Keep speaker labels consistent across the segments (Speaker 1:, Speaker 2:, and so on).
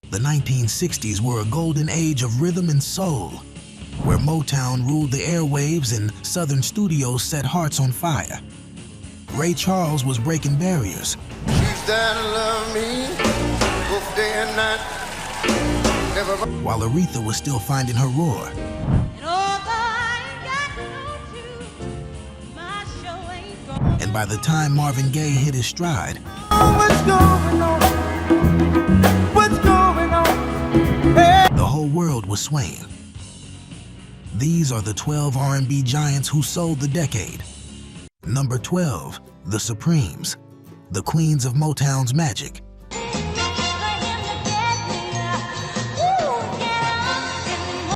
Speaker 1: The 1960s were a golden age of rhythm and soul, where Motown ruled the airwaves and Southern studios set hearts on fire. Ray Charles was breaking barriers,
Speaker 2: She's there to love me, both day and night. Never...
Speaker 1: while Aretha was still finding her roar. And by the time Marvin Gaye hit his stride,
Speaker 2: What's going on? What's going on? Hey.
Speaker 1: the whole world was swaying. These are the 12 R&B giants who sold the decade. Number 12, The Supremes, the queens of Motown's magic.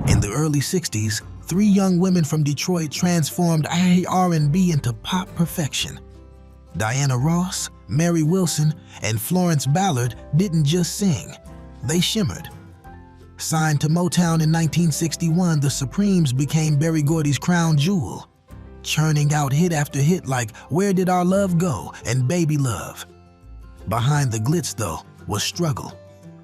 Speaker 1: In the early 60s, 3 young women from Detroit transformed R&B into pop perfection. Diana Ross, Mary Wilson, and Florence Ballard didn't just sing, they shimmered. Signed to Motown in 1961, the Supremes became Berry Gordy's crown jewel, churning out hit after hit like Where Did Our Love Go and Baby Love. Behind the glitz, though, was struggle.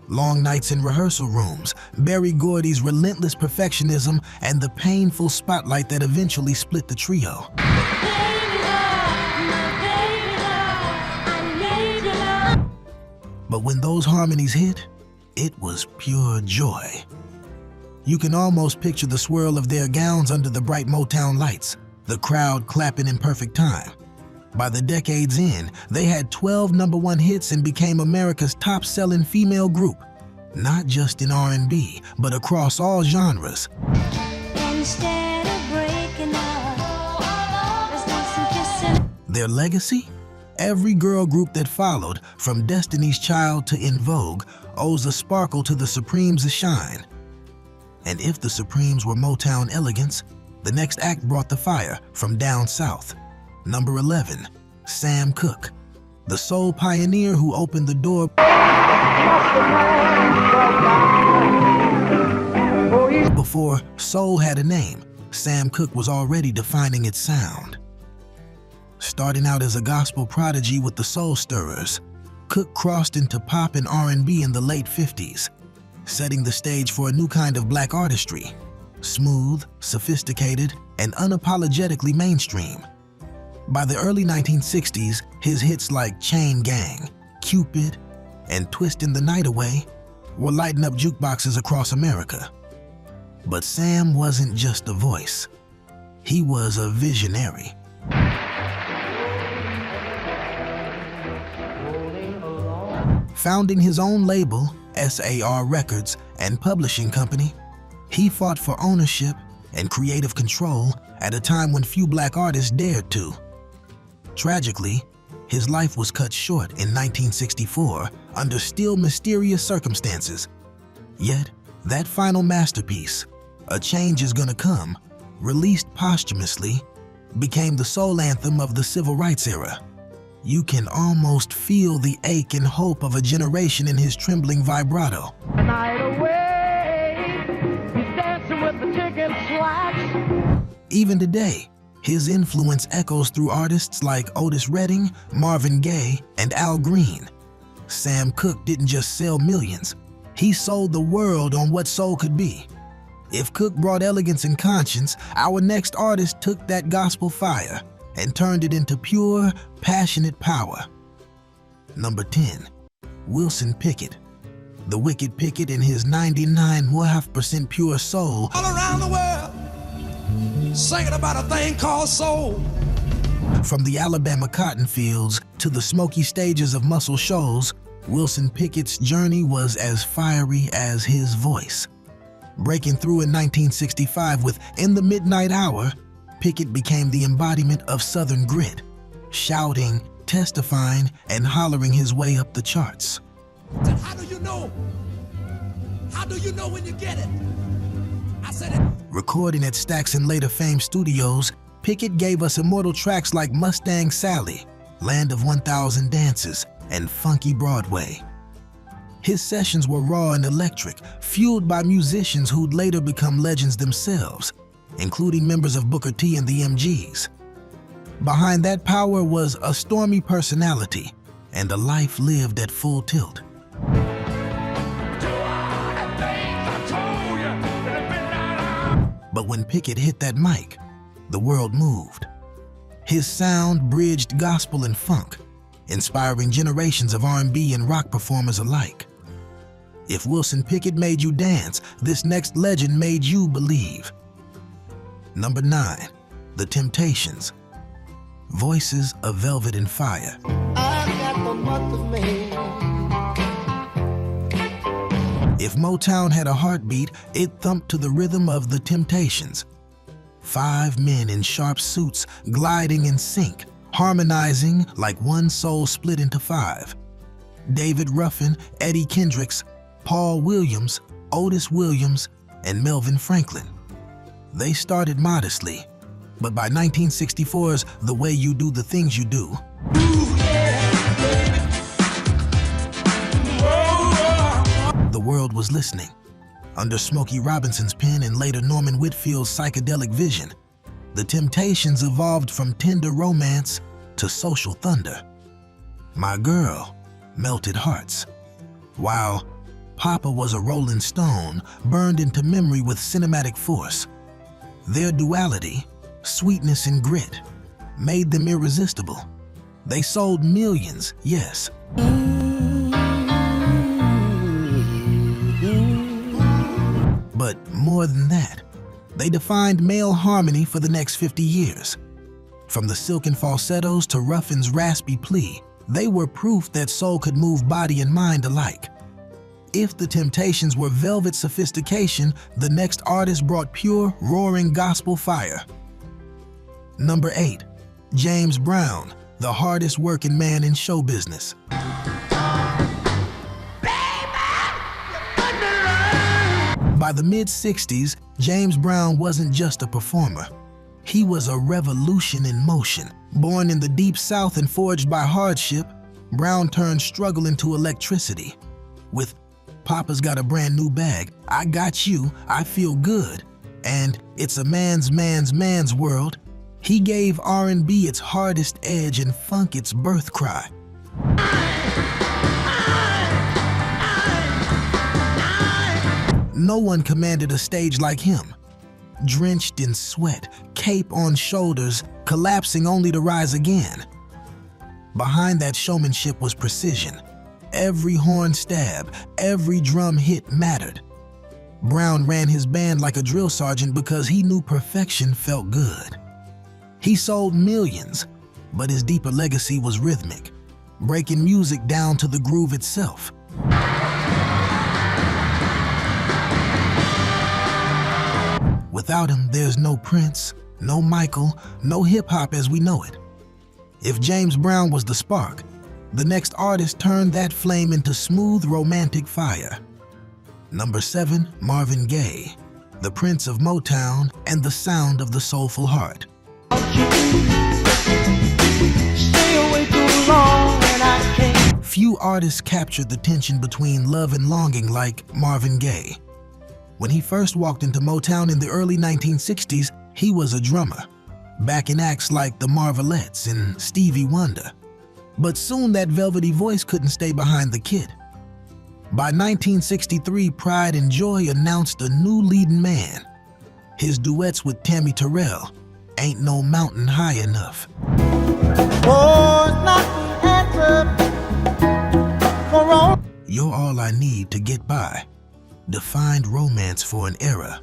Speaker 1: Long nights in rehearsal rooms, Berry Gordy's relentless perfectionism, and the painful spotlight that eventually split the trio. But when those harmonies hit, it was pure joy. You can almost picture the swirl of their gowns under the bright Motown lights, the crowd clapping in perfect time. By the decade's end, they had 12 #1 hits and became America's top-selling female group, not just in R&B, but across all genres.
Speaker 3: Instead of breaking up, let's do some kissing.
Speaker 1: Their legacy? Every girl group that followed, from Destiny's Child to In Vogue, owes a sparkle to the Supremes' shine. And if the Supremes were Motown elegance, the next act brought the fire from down south. Number 11, Sam Cooke, the soul pioneer who opened the door before soul had a name. Sam Cooke was already defining its sound. Starting out as a gospel prodigy with the Soul Stirrers, Cooke crossed into pop and R&B in the late 50s, setting the stage for a new kind of black artistry, smooth, sophisticated, and unapologetically mainstream. By the early 1960s, his hits like Chain Gang, Cupid, and Twistin' the Night Away were lighting up jukeboxes across America. But Sam wasn't just a voice. He was a visionary. Founding his own label, SAR Records, and publishing company, he fought for ownership and creative control at a time when few black artists dared to. Tragically, his life was cut short in 1964 under still mysterious circumstances. Yet, that final masterpiece, A Change Is Gonna Come, released posthumously, became the soul anthem of the civil rights era. You can almost feel the ache and hope of a generation in his trembling vibrato.
Speaker 4: Night away, he's dancing with the chicken slacks.
Speaker 1: Even today, his influence echoes through artists like Otis Redding, Marvin Gaye, and Al Green. Sam Cooke didn't just sell millions, he sold the world on what soul could be. If Cooke brought elegance and conscience, our next artist took that gospel fire and turned it into pure, passionate power. Number 10, Wilson Pickett. The wicked Pickett in his 99.5% pure soul.
Speaker 5: All around the world, singing about a thing called soul.
Speaker 1: From the Alabama cotton fields to the Smokey stages of Muscle Shoals, Wilson Pickett's journey was as fiery as his voice. Breaking through in 1965 with In the Midnight Hour, Pickett became the embodiment of Southern grit, shouting, testifying, and hollering his way up the charts.
Speaker 5: How do you know? How do you know when you get it? I said it.
Speaker 1: Recording at Stax and Later Fame Studios, Pickett gave us immortal tracks like Mustang Sally, Land of 1,000 Dances, and Funky Broadway. His sessions were raw and electric, fueled by musicians who'd later become legends themselves, including members of Booker T and the MGs. Behind that power was a stormy personality and a life lived at full tilt.
Speaker 5: To our
Speaker 1: But when Pickett hit that mic, the world moved. His sound bridged gospel and funk, inspiring generations of R&B and rock performers alike. If Wilson Pickett made you dance, this next legend made you believe. Number 9, The Temptations. Voices of Velvet and Fire.
Speaker 2: I got the month of May.
Speaker 1: If Motown had a heartbeat, it thumped to the rhythm of The Temptations. 5 men in sharp suits gliding in sync, harmonizing like one soul split into 5. David Ruffin, Eddie Kendricks, Paul Williams, Otis Williams, and Melvin Franklin. They started modestly, but by 1964's The Way You Do the Things You Do, the world was listening. Under Smokey Robinson's pen and later Norman Whitfield's psychedelic vision, The Temptations evolved from tender romance to social thunder. My Girl melted hearts, while Papa Was a Rolling Stone burned into memory with cinematic force. Their duality, sweetness and grit, made them irresistible. They sold millions, yes. But more than that, they defined male harmony for the next 50 years. From the silken falsettos to Ruffin's raspy plea, they were proof that soul could move body and mind alike. If The Temptations were velvet sophistication, the next artist brought pure, roaring gospel fire. Number 8, James Brown, the hardest working man in show business. By the mid-60s, James Brown wasn't just a performer. He was a revolution in motion. Born in the Deep South and forged by hardship, Brown turned struggle into electricity. With Papa's Got a Brand New Bag, I Got You, I Feel Good, and It's a Man's World, he gave R&B its hardest edge and funk its birth cry. No one commanded a stage like him. Drenched in sweat, cape on shoulders, collapsing only to rise again. Behind that showmanship was precision. Every horn stab, every drum hit mattered. Brown ran his band like a drill sergeant because he knew perfection felt good. He sold millions, but his deeper legacy was rhythmic, breaking music down to the groove itself. Without him, there's no Prince, no Michael, no hip-hop as we know it. If James Brown was the spark, the next artist turned that flame into smooth, romantic fire. Number 7, Marvin Gaye, the Prince of Motown and the sound of the soulful heart. Few artists captured the tension between love and longing like Marvin Gaye. When he first walked into Motown in the early 1960s, he was a drummer, backing acts like the Marvelettes and Stevie Wonder. But soon that velvety voice couldn't stay behind the kid. By 1963, Pride and Joy announced a new leading man. His duets with Tammy Terrell, Ain't No Mountain High Enough. You're All I Need to Get By defined romance for an era.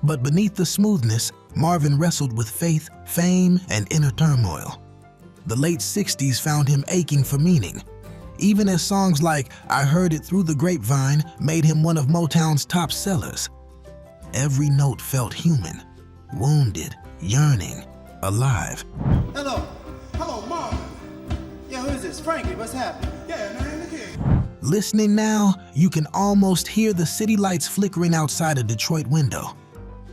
Speaker 1: But beneath the smoothness, Marvin wrestled with faith, fame, and inner turmoil. The late 60s found him aching for meaning, even as songs like I Heard It Through the Grapevine made him one of Motown's top sellers. Every note felt human, wounded, yearning, alive.
Speaker 6: Hello, Marvin. Yeah, who is this? Frankie, what's happening? Yeah, man, look here.
Speaker 1: Listening now, you can almost hear the city lights flickering outside a Detroit window,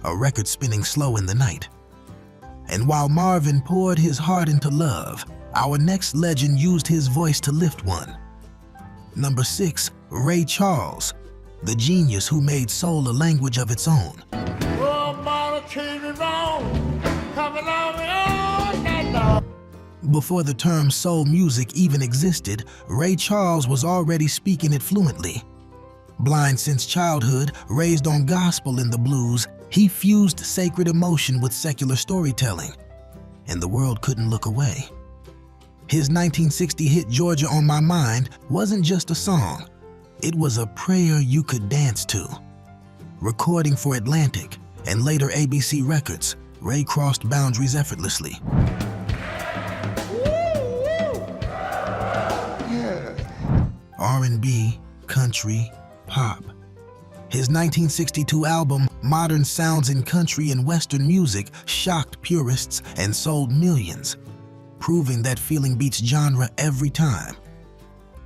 Speaker 1: a record spinning slow in the night. And while Marvin poured his heart into love, our next legend used his voice to lift one. Number 6, Ray Charles, the genius who made soul a language of its own. Before the term soul music even existed, Ray Charles was already speaking it fluently. Blind since childhood, raised on gospel in the blues, He fused sacred emotion with secular storytelling, and the world couldn't look away. His 1960 hit Georgia on My Mind wasn't just a song, it was a prayer you could dance to. Recording for Atlantic and later ABC Records, Ray crossed boundaries effortlessly. R&B, country, pop. His 1962 album, Modern Sounds in Country and Western Music, shocked purists and sold millions, proving that feeling beats genre every time.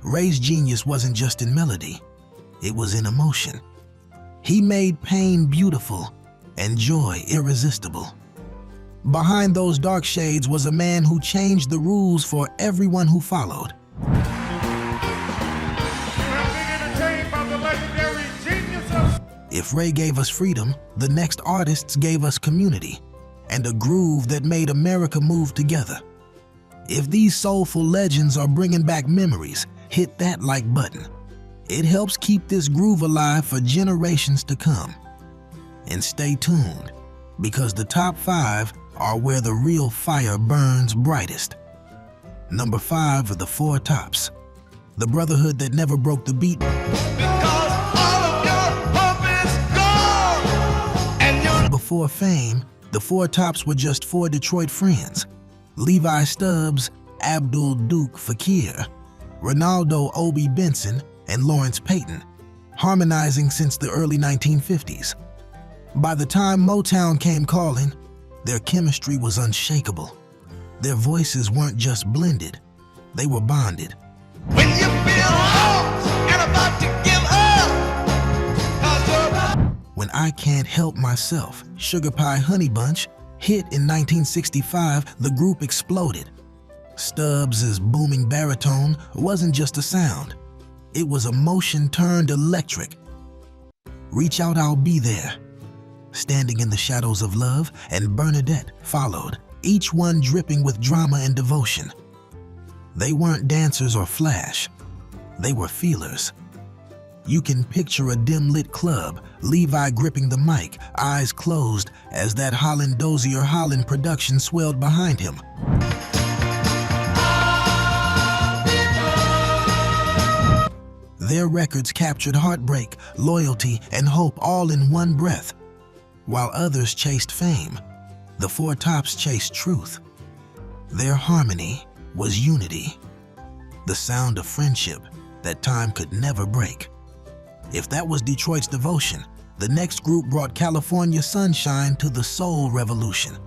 Speaker 1: Ray's genius wasn't just in melody, it was in emotion. He made pain beautiful and joy irresistible. Behind those dark shades was a man who changed the rules for everyone who followed. If Ray gave us freedom, the next artists gave us community and a groove that made America move together. If these soulful legends are bringing back memories, hit that like button. It helps keep this groove alive for generations to come. And stay tuned, because the top 5 are where the real fire burns brightest. Number 5 are the Four Tops, the brotherhood that never broke the beat. Before fame, the Four Tops were just 4 Detroit friends: Levi Stubbs, Abdul Duke Fakir, Ronaldo Obi Benson, and Lawrence Payton, harmonizing since the early 1950s. By the time Motown came calling, their chemistry was unshakable. Their voices weren't just blended, they were bonded.
Speaker 2: When you feel lost and about to give up,
Speaker 1: When I Can't Help Myself, Sugar Pie Honey Bunch, hit in 1965, the group exploded. Stubbs' booming baritone wasn't just a sound, it was emotion turned electric. Reach Out, I'll Be There, Standing in the Shadows of Love, and Bernadette followed, each one dripping with drama and devotion. They weren't dancers or flash, they were feelers. You can picture a dim-lit club, Levi gripping the mic, eyes closed, as that Holland Dozier Holland production swelled behind him. Their records captured heartbreak, loyalty, and hope all in one breath. While others chased fame, the Four Tops chased truth. Their harmony was unity, the sound of friendship that time could never break. If that was Detroit's devotion, the next group brought California sunshine to the soul revolution.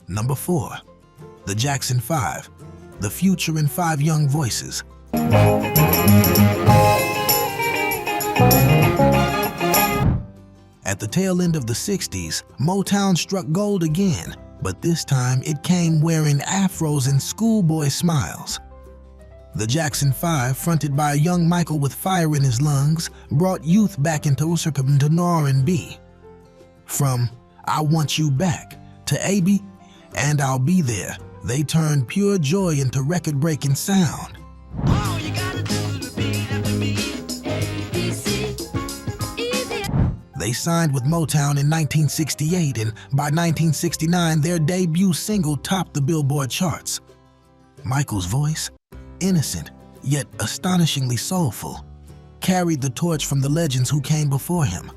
Speaker 1: Number 4, the Jackson 5, the future in 5 young voices. At the tail end of the 60s, Motown struck gold again, but this time it came wearing afros and schoolboy smiles. The Jackson 5, fronted by a young Michael with fire in his lungs, brought youth back into R&B. From I Want You Back to AB and I'll Be There, they turned pure joy into record-breaking sound.
Speaker 3: All you gotta do is repeat after me. ABC, easy.
Speaker 1: They signed with Motown in 1968, and by 1969, their debut single topped the Billboard charts. Michael's voice, innocent yet astonishingly soulful, carried the torch from the legends who came before him.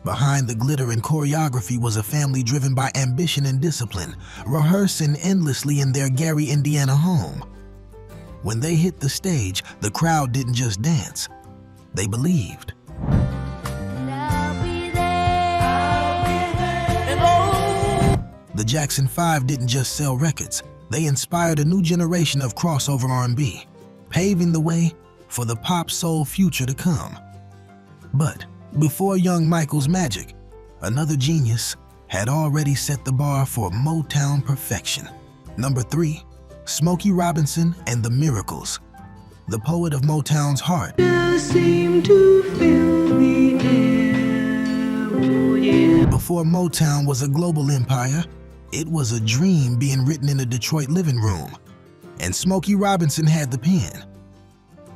Speaker 1: Behind the glitter and choreography was a family driven by ambition and discipline, rehearsing endlessly in their Gary, Indiana home. When they hit the stage, the crowd didn't just dance, they believed.
Speaker 3: And I'll be there. And oh,
Speaker 1: The Jackson 5 didn't just sell records, they inspired a new generation of crossover R&B, paving the way for the pop soul future to come. But before young Michael's magic, another genius had already set the bar for Motown perfection. Number 3, Smokey Robinson and the Miracles, the poet of Motown's heart.
Speaker 7: Seem to fill the air, oh yeah.
Speaker 1: Before Motown was a global empire, it was a dream being written in a Detroit living room, and Smokey Robinson had the pen.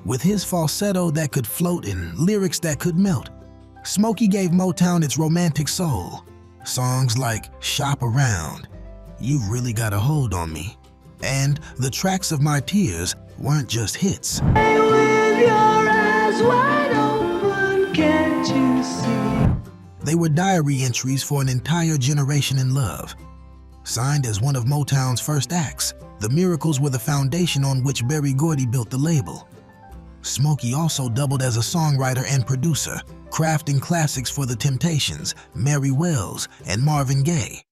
Speaker 1: With his falsetto that could float and lyrics that could melt, Smokey gave Motown its romantic soul. Songs like Shop Around, You've Really Got a Hold on Me, and The Tracks of My Tears weren't just hits.
Speaker 7: With your eyes wide open, can't you see?
Speaker 1: They were diary entries for an entire generation in love. Signed as one of Motown's first acts, The Miracles were the foundation on which Berry Gordy built the label. Smokey also doubled as a songwriter and producer, crafting classics for The Temptations, Mary Wells, and Marvin Gaye.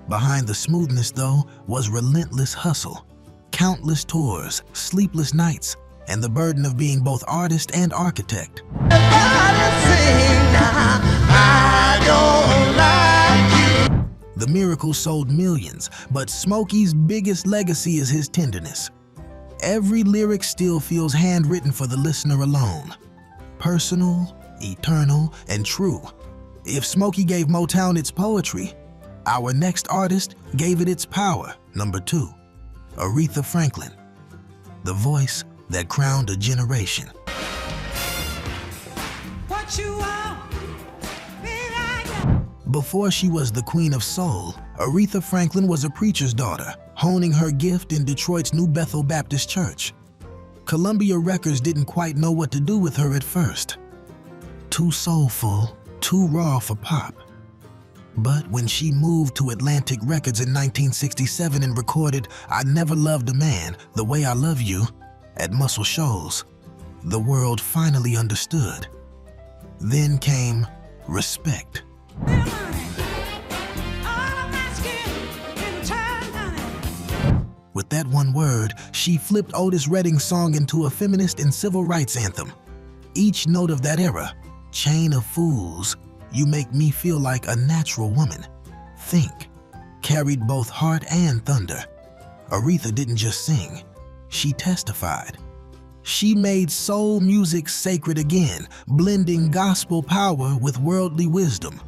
Speaker 1: Behind the smoothness, though, was relentless hustle, countless tours, sleepless nights, and the burden of being both artist and architect. The Miracles sold millions, but Smokey's biggest legacy is his tenderness. Every lyric still feels handwritten for the listener alone. Personal, eternal, and true. If Smokey gave Motown its poetry, our next artist gave it its power. Number 2, Aretha Franklin, the voice that crowned a generation.
Speaker 4: What you want?
Speaker 1: Before she was the Queen of Soul, Aretha Franklin was a preacher's daughter, honing her gift in Detroit's New Bethel Baptist Church. Columbia Records didn't quite know what to do with her at first. Too soulful, too raw for pop. But when she moved to Atlantic Records in 1967 and recorded I Never Loved a Man the Way I Love You at Muscle Shoals, the world finally understood. Then came respect. With that one word, she flipped Otis Redding's song into a feminist and civil rights anthem. Each note of that era, Chain of Fools, You Make Me Feel Like a Natural Woman, Think, carried both heart and thunder. Aretha didn't just sing, she testified. She made soul music sacred again, blending gospel power with worldly wisdom.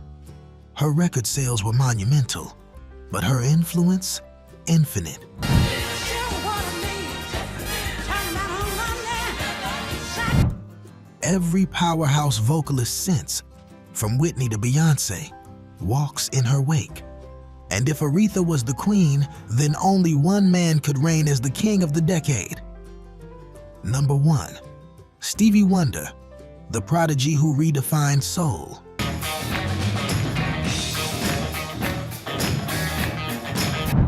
Speaker 1: Her record sales were monumental, but her influence, infinite. Every powerhouse vocalist since, from Whitney to Beyoncé, walks in her wake. And if Aretha was the queen, then only one man could reign as the king of the decade. Number 1, Stevie Wonder, the prodigy who redefined soul.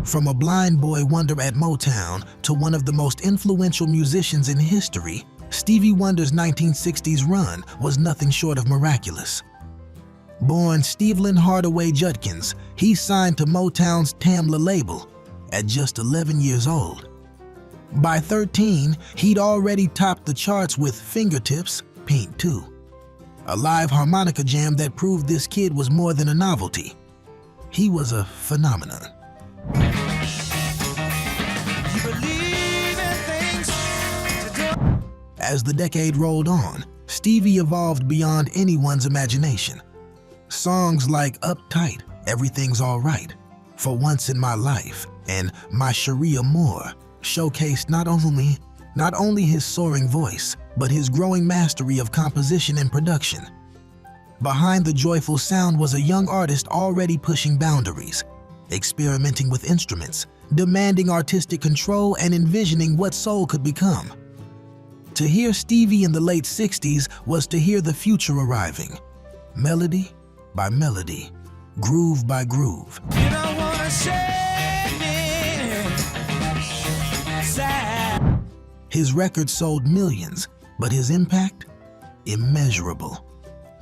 Speaker 1: From a blind boy wonder at Motown to one of the most influential musicians in history, Stevie Wonder's 1960s run was nothing short of miraculous. Born Stevlin Hardaway Judkins, he signed to Motown's Tamla label at just 11 years old. By 13, he'd already topped the charts with Fingertips, Pink 2, a live harmonica jam that proved this kid was more than a novelty. He was a phenomenon. As the decade rolled on, Stevie evolved beyond anyone's imagination. Songs like Uptight, Everything's Alright, For Once in My Life, and My Sharia Moore showcased not only his soaring voice, but his growing mastery of composition and production. Behind the joyful sound was a young artist already pushing boundaries, experimenting with instruments, demanding artistic control, and envisioning what soul could become. To hear Stevie in the late 60s was to hear the future arriving, melody by melody, groove by groove.
Speaker 4: You don't wanna shake me sad.
Speaker 1: His records sold millions, but his impact? Immeasurable.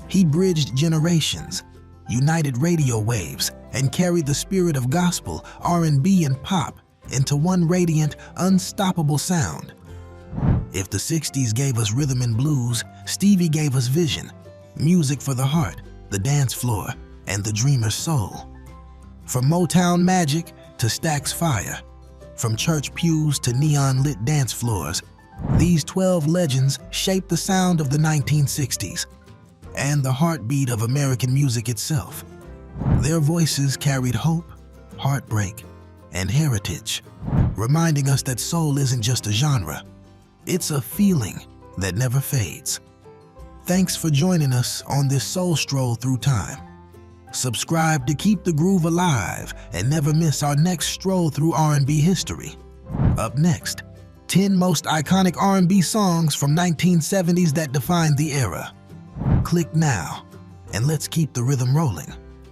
Speaker 1: He bridged generations, united radio waves, and carried the spirit of gospel, R&B, and pop into one radiant, unstoppable sound. If the 60s gave us rhythm and blues, Stevie gave us vision, music for the heart, the dance floor, and the dreamer's soul. From Motown magic to Stax fire, from church pews to neon-lit dance floors, these 12 legends shaped the sound of the 1960s and the heartbeat of American music itself. Their voices carried hope, heartbreak, and heritage, reminding us that soul isn't just a genre. It's a feeling that never fades. Thanks for joining us on this soul stroll through time. Subscribe to keep the groove alive and never miss our next stroll through R&B history. Up next, 10 most iconic R&B songs from 1970s that defined the era. Click now, and let's keep the rhythm rolling.